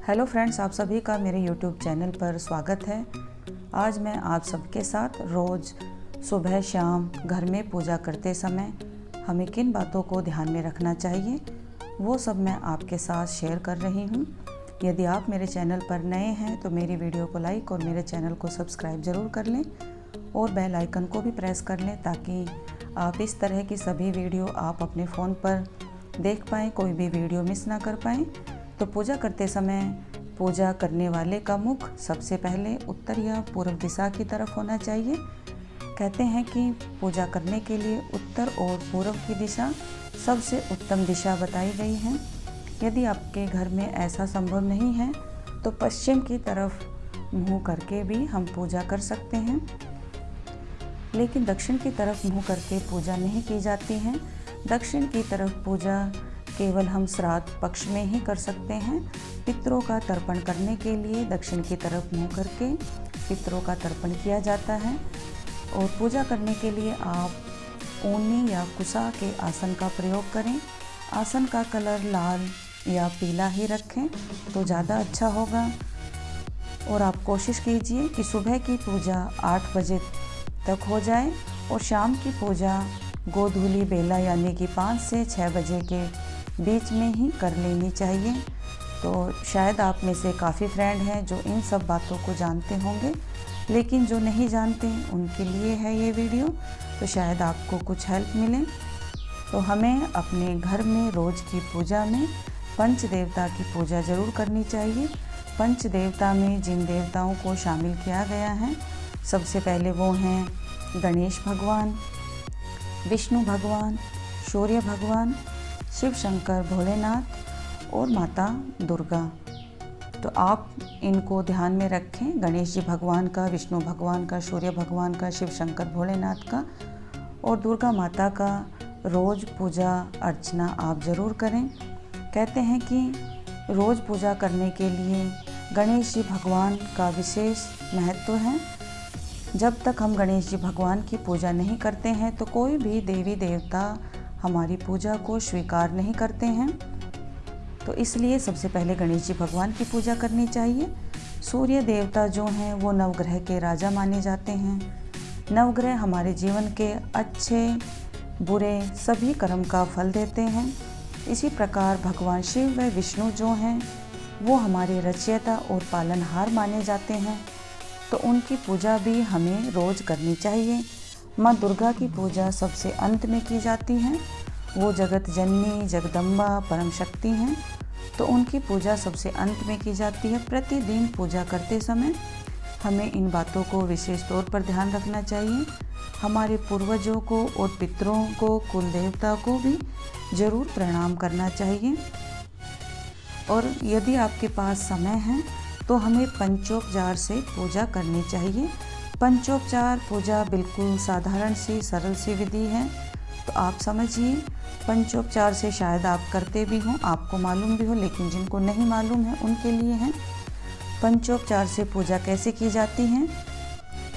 Hello friends, आप सभी का मेरे यूट्यूब चैनल पर स्वागत है। आज मैं आप सबके साथ रोज़ सुबह शाम घर में पूजा करते समय हमें किन बातों को ध्यान में रखना चाहिए वो सब मैं आपके साथ शेयर कर रही हूँ। यदि आप मेरे चैनल पर नए हैं तो मेरी वीडियो को लाइक और मेरे चैनल को सब्सक्राइब ज़रूर कर लें और बेल आइकन को भी प्रेस कर लें ताकि आप इस तरह की सभी वीडियो आप अपने फ़ोन पर देख पाएँ, कोई भी वीडियो मिस ना कर पाएँ। तो पूजा करते समय पूजा करने वाले का मुख सबसे पहले उत्तर या पूर्व दिशा की तरफ होना चाहिए। कहते हैं कि पूजा करने के लिए उत्तर और पूर्व की दिशा सबसे उत्तम दिशा बताई गई है। यदि आपके घर में ऐसा संभव नहीं है तो पश्चिम की तरफ मुँह करके भी हम पूजा कर सकते हैं, लेकिन दक्षिण की तरफ मुँह करके पूजा नहीं की जाती है। दक्षिण की तरफ पूजा केवल हम श्राद्ध पक्ष में ही कर सकते हैं। पितरों का तर्पण करने के लिए दक्षिण की तरफ मुँह करके पितरों का तर्पण किया जाता है। और पूजा करने के लिए आप ऊनी या कुसा के आसन का प्रयोग करें। आसन का कलर लाल या पीला ही रखें तो ज़्यादा अच्छा होगा। और आप कोशिश कीजिए कि सुबह की पूजा 8 बजे तक हो जाए और शाम की पूजा गोधूली बेला यानी कि 5 से 6 बजे के बीच में ही कर लेनी चाहिए। तो शायद आप में से काफ़ी फ्रेंड हैं जो इन सब बातों को जानते होंगे, लेकिन जो नहीं जानते उनके लिए है ये वीडियो, तो शायद आपको कुछ हेल्प मिले। तो हमें अपने घर में रोज़ की पूजा में पंच देवता की पूजा ज़रूर करनी चाहिए। पंच देवता में जिन देवताओं को शामिल किया गया है, सबसे पहले वो हैं गणेश भगवान, विष्णु भगवान, सूर्य भगवान, शिव शंकर भोलेनाथ और माता दुर्गा। तो आप इनको ध्यान में रखें, गणेश जी भगवान का, विष्णु भगवान का, सूर्य भगवान का, शिव शंकर भोलेनाथ का और दुर्गा माता का रोज़ पूजा अर्चना आप ज़रूर करें। कहते हैं कि रोज़ पूजा करने के लिए गणेश जी भगवान का विशेष महत्व है। जब तक हम गणेश जी भगवान की पूजा नहीं करते हैं तो कोई भी देवी देवता हमारी पूजा को स्वीकार नहीं करते हैं। तो इसलिए सबसे पहले गणेश जी भगवान की पूजा करनी चाहिए। सूर्य देवता जो हैं वो नवग्रह के राजा माने जाते हैं। नवग्रह हमारे जीवन के अच्छे बुरे सभी कर्म का फल देते हैं। इसी प्रकार भगवान शिव व विष्णु जो हैं वो हमारे रचयिता और पालनहार माने जाते हैं, तो उनकी पूजा भी हमें रोज़ करनी चाहिए। माँ दुर्गा की पूजा सबसे अंत में की जाती है। वो जगत जननी जगदम्बा परम शक्ति हैं, तो उनकी पूजा सबसे अंत में की जाती है। प्रतिदिन पूजा करते समय हमें इन बातों को विशेष तौर पर ध्यान रखना चाहिए। हमारे पूर्वजों को और पितरों को, कुल देवता को भी ज़रूर प्रणाम करना चाहिए। और यदि आपके पास समय है तो हमें पंचोपचार से पूजा करनी चाहिए। पंचोपचार पूजा बिल्कुल साधारण सी सरल सी विधि है, तो आप समझिए। पंचोपचार से शायद आप करते भी हों, आपको मालूम भी हो, लेकिन जिनको नहीं मालूम है उनके लिए है। पंचोपचार से पूजा कैसे की जाती है,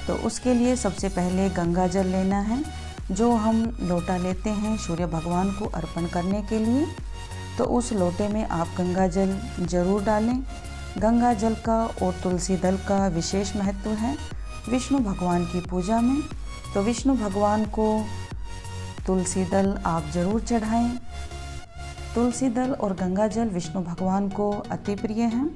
तो उसके लिए सबसे पहले गंगा जल लेना है, जो हम लोटा लेते हैं सूर्य भगवान को अर्पण करने के लिए। तो उस लोटे में आप गंगा जल ज़रूर डालें। गंगा जल का और तुलसी दल का विशेष महत्व है विष्णु भगवान की पूजा में। तो विष्णु भगवान को तुलसी दल आप ज़रूर चढ़ाएं। तुलसी दल और गंगा जल विष्णु भगवान को अति प्रिय हैं,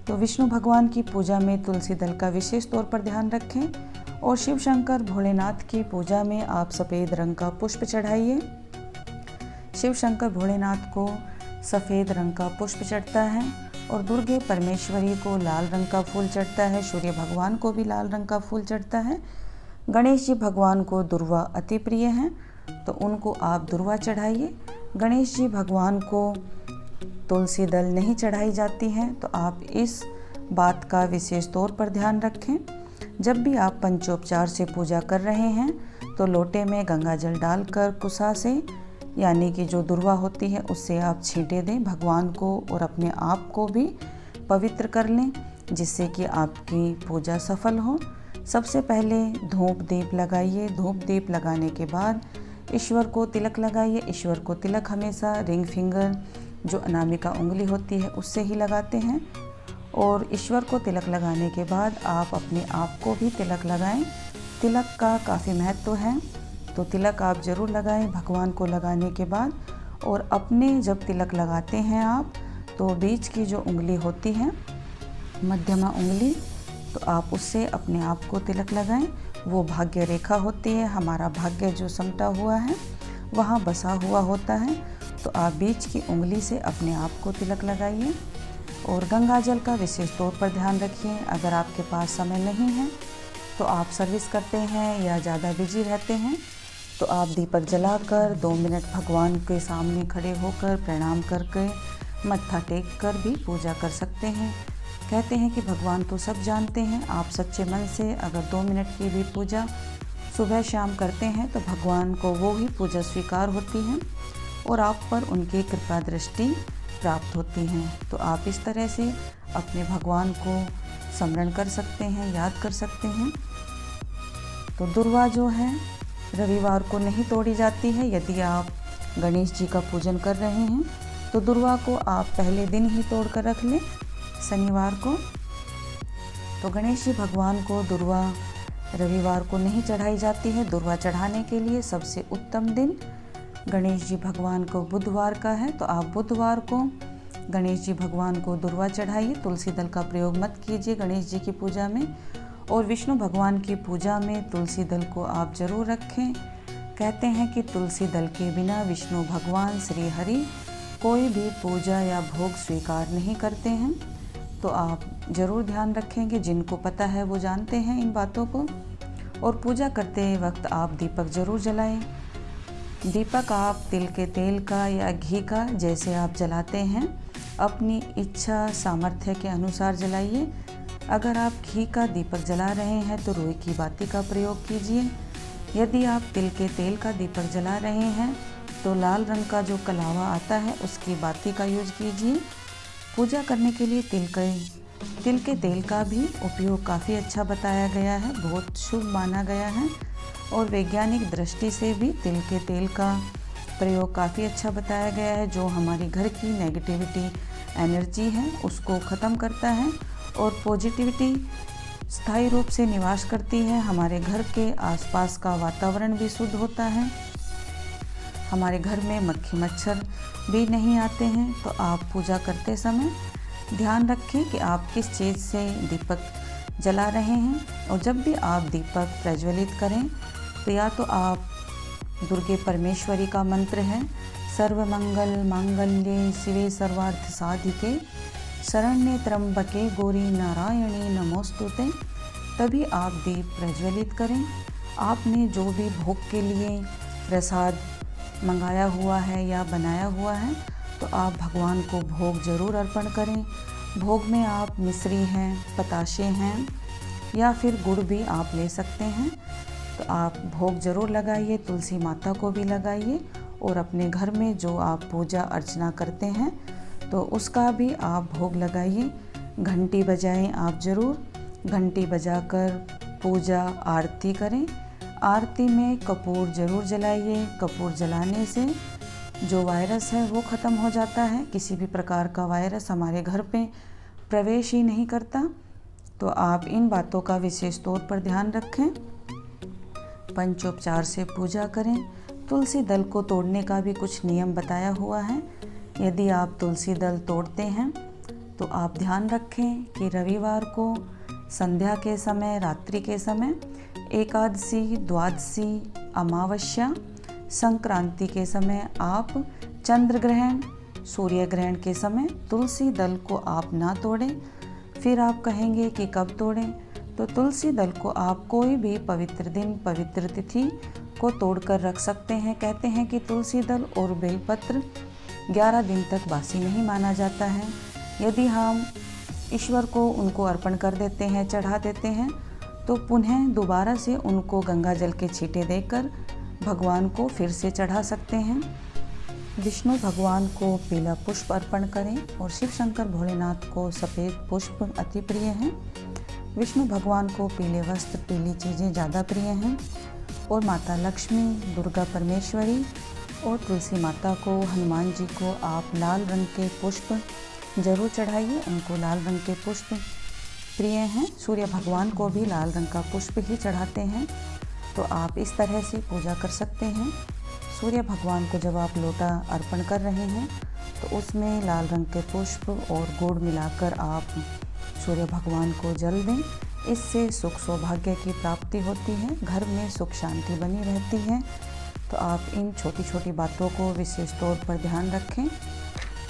तो विष्णु भगवान की पूजा में तुलसी दल का विशेष तौर पर ध्यान रखें। और शिव शंकर भोलेनाथ की पूजा में आप सफ़ेद रंग का पुष्प चढ़ाइए। शिव शंकर भोलेनाथ को सफ़ेद रंग का पुष्प चढ़ता है और दुर्गे परमेश्वरी को लाल रंग का फूल चढ़ता है। सूर्य भगवान को भी लाल रंग का फूल चढ़ता है। गणेश जी भगवान को दुर्वा अति प्रिय हैं, तो उनको आप दुर्वा चढ़ाइए। गणेश जी भगवान को तुलसी दल नहीं चढ़ाई जाती है, तो आप इस बात का विशेष तौर पर ध्यान रखें। जब भी आप पंचोपचार से पूजा कर रहे हैं तो लोटे में गंगा जल डालकर कुसा से यानी कि जो दुर्वा होती है उससे आप छींटे दें भगवान को और अपने आप को भी पवित्र कर लें, जिससे कि आपकी पूजा सफल हो। सबसे पहले धूप दीप लगाइए। धूप दीप लगाने के बाद ईश्वर को तिलक लगाइए। ईश्वर को तिलक हमेशा रिंग फिंगर जो अनामिका उंगली होती है उससे ही लगाते हैं। और ईश्वर को तिलक लगाने के बाद आप अपने आप को भी तिलक लगाएं। तिलक का काफ़ी महत्व है, तो तिलक आप ज़रूर लगाएं भगवान को लगाने के बाद। और अपने जब तिलक लगाते हैं आप, तो बीच की जो उंगली होती है, मध्यमा उंगली, तो आप उससे अपने आप को तिलक लगाएं। वो भाग्य रेखा होती है, हमारा भाग्य जो समटा हुआ है वहाँ बसा हुआ होता है, तो आप बीच की उंगली से अपने आप को तिलक लगाइए। और गंगा जल का विशेष तौर पर ध्यान रखिए। अगर आपके पास समय नहीं है, तो आप सर्विस करते हैं या ज़्यादा बिजी रहते हैं, तो आप दीपक जलाकर 2 मिनट भगवान के सामने खड़े होकर प्रणाम करके मत्था टेक कर भी पूजा कर सकते हैं। कहते हैं कि भगवान तो सब जानते हैं। आप सच्चे मन से अगर 2 मिनट की भी पूजा सुबह शाम करते हैं, तो भगवान को वो ही पूजा स्वीकार होती है और आप पर उनकी कृपा दृष्टि प्राप्त होती हैं। तो आप इस तरह से अपने भगवान को स्मरण कर सकते हैं, याद कर सकते हैं। तो दुर्वा जो है रविवार को नहीं तोड़ी जाती है। यदि आप गणेश जी का पूजन कर रहे हैं, तो दुर्वा को आप पहले दिन ही तोड़ कर रख लें, शनिवार को। तो गणेश जी भगवान को दुर्वा रविवार को नहीं चढ़ाई जाती है। दुर्वा चढ़ाने के लिए सबसे उत्तम दिन गणेश जी भगवान को बुधवार का है, तो आप बुधवार को गणेश जी भगवान को दुर्वा चढ़ाइए। तुलसी दल का प्रयोग मत कीजिए गणेश जी की पूजा में। और विष्णु भगवान की पूजा में तुलसी दल को आप जरूर रखें। कहते हैं कि तुलसी दल के बिना विष्णु भगवान श्री हरि कोई भी पूजा या भोग स्वीकार नहीं करते हैं। तो आप ज़रूर ध्यान रखेंगे, जिनको पता है वो जानते हैं इन बातों को। और पूजा करते वक्त आप दीपक ज़रूर जलाएं। दीपक आप तिल के तेल का या घी का, जैसे आप जलाते हैं, अपनी इच्छा सामर्थ्य के अनुसार जलाइए। अगर आप घी का दीपक जला रहे हैं, तो रुई की बाती का प्रयोग कीजिए। यदि आप तिल के तेल का दीपक जला रहे हैं, तो लाल रंग का जो कलावा आता है उसकी बाती का यूज कीजिए। पूजा करने के लिए तिल के तेल का भी उपयोग काफ़ी अच्छा बताया गया है, बहुत शुभ माना गया है। और वैज्ञानिक दृष्टि से भी तिल के तेल का प्रयोग काफ़ी अच्छा बताया गया है, जो हमारी घर की नेगेटिविटी एनर्जी है उसको ख़त्म करता है और पॉजिटिविटी स्थायी रूप से निवास करती है। हमारे घर के आसपास का वातावरण भी शुद्ध होता है, हमारे घर में मक्खी मच्छर भी नहीं आते हैं। तो आप पूजा करते समय ध्यान रखें कि आप किस चीज़ से दीपक जला रहे हैं। और जब भी आप दीपक प्रज्वलित करें, तो या तो आप दुर्गे परमेश्वरी का मंत्र है, सर्वमंगल मांगल्ये शिवे सर्वार्थ साधिके शरण्ये त्र्यंबके गौरी नारायणी नमोस्तुते, तभी आप दीप प्रज्वलित करें। आपने जो भी भोग के लिए प्रसाद मंगाया हुआ है या बनाया हुआ है, तो आप भगवान को भोग ज़रूर अर्पण करें। भोग में आप मिश्री हैं, बताशे हैं या फिर गुड़ भी आप ले सकते हैं। तो आप भोग ज़रूर लगाइए, तुलसी माता को भी लगाइए। और अपने घर में जो आप पूजा अर्चना करते हैं, तो उसका भी आप भोग लगाइए। घंटी बजाएं आप ज़रूर। घंटी बजाकर पूजा आरती करें। आरती में कपूर ज़रूर जलाइए। कपूर जलाने से जो वायरस है वो ख़त्म हो जाता है। किसी भी प्रकार का वायरस हमारे घर पे प्रवेश ही नहीं करता। तो आप इन बातों का विशेष तौर पर ध्यान रखें। पंचोपचार से पूजा करें। तुलसी दल को तोड़ने का भी कुछ नियम बताया हुआ है। यदि आप तुलसी दल तोड़ते हैं, तो आप ध्यान रखें कि रविवार को संध्या के समय, रात्रि के समय, एकादशी, द्वादशी, अमावस्या, संक्रांति के समय आप चंद्र ग्रहण, सूर्य ग्रहण के समय तुलसी दल को आप ना तोड़ें। फिर आप कहेंगे कि कब तोड़ें, तो तुलसी दल को आप कोई भी पवित्र दिन, पवित्र तिथि को तोड़कर रख सकते हैं। कहते हैं कि तुलसी दल और बेलपत्र 11 दिन तक बासी नहीं माना जाता है। यदि हम ईश्वर को उनको अर्पण कर देते हैं, चढ़ा देते हैं, तो पुनः दोबारा से उनको गंगा जल के छींटे देकर भगवान को फिर से चढ़ा सकते हैं। विष्णु भगवान को पीला पुष्प अर्पण करें और शिव शंकर भोलेनाथ को सफ़ेद पुष्प अति प्रिय हैं। विष्णु भगवान को पीले वस्त्र, पीली चीज़ें ज़्यादा प्रिय हैं। और माता लक्ष्मी, दुर्गा परमेश्वरी और तुलसी माता को, हनुमान जी को आप लाल रंग के पुष्प ज़रूर चढ़ाइए। उनको लाल रंग के पुष्प प्रिय हैं। सूर्य भगवान को भी लाल रंग का पुष्प ही चढ़ाते हैं। तो आप इस तरह से पूजा कर सकते हैं। सूर्य भगवान को जब आप लोटा अर्पण कर रहे हैं तो उसमें लाल रंग के पुष्प और गुड़ मिलाकर आप सूर्य भगवान को जल दें। इससे सुख सौभाग्य की प्राप्ति होती है, घर में सुख शांति बनी रहती है। तो आप इन छोटी छोटी बातों को विशेष तौर पर ध्यान रखें।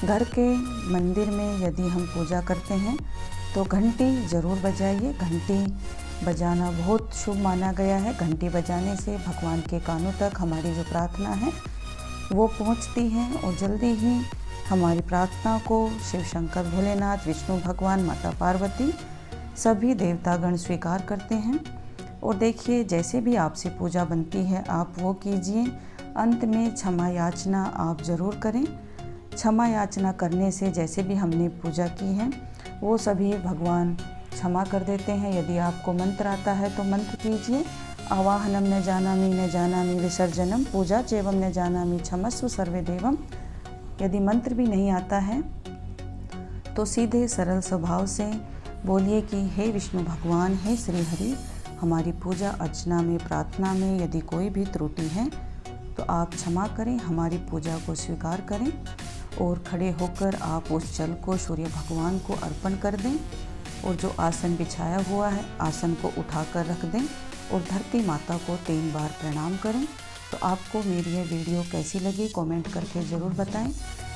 घर के मंदिर में यदि हम पूजा करते हैं तो घंटी ज़रूर बजाइए। घंटी बजाना बहुत शुभ माना गया है। घंटी बजाने से भगवान के कानों तक हमारी जो प्रार्थना है वो पहुंचती है और जल्दी ही हमारी प्रार्थना को शिव शंकर भोलेनाथ, विष्णु भगवान, माता पार्वती सभी देवतागण स्वीकार करते हैं। और देखिए, जैसे भी आपसे पूजा बनती है आप वो कीजिए। अंत में क्षमा याचना आप ज़रूर करें। क्षमा याचना करने से जैसे भी हमने पूजा की है वो सभी भगवान क्षमा कर देते हैं। यदि आपको मंत्र आता है तो मंत्र कीजिए। आवाहनम न जानामि विसर्जनम पूजा चैवम न जानामि क्षमस्व सर्वदेवम। यदि मंत्र भी नहीं आता है तो सीधे सरल स्वभाव से बोलिए कि हे विष्णु भगवान, हे श्री हरि, हमारी पूजा अर्चना में, प्रार्थना में यदि कोई भी त्रुटि है तो आप क्षमा करें, हमारी पूजा को स्वीकार करें। और खड़े होकर आप उस जल को सूर्य भगवान को अर्पण कर दें और जो आसन बिछाया हुआ है आसन को उठाकर रख दें और धरती माता को 3 बार प्रणाम करें। तो आपको मेरी ये वीडियो कैसी लगी कमेंट करके ज़रूर बताएं।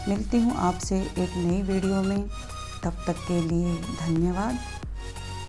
मिलती हूँ आपसे एक नई वीडियो में, तब तक के लिए धन्यवाद।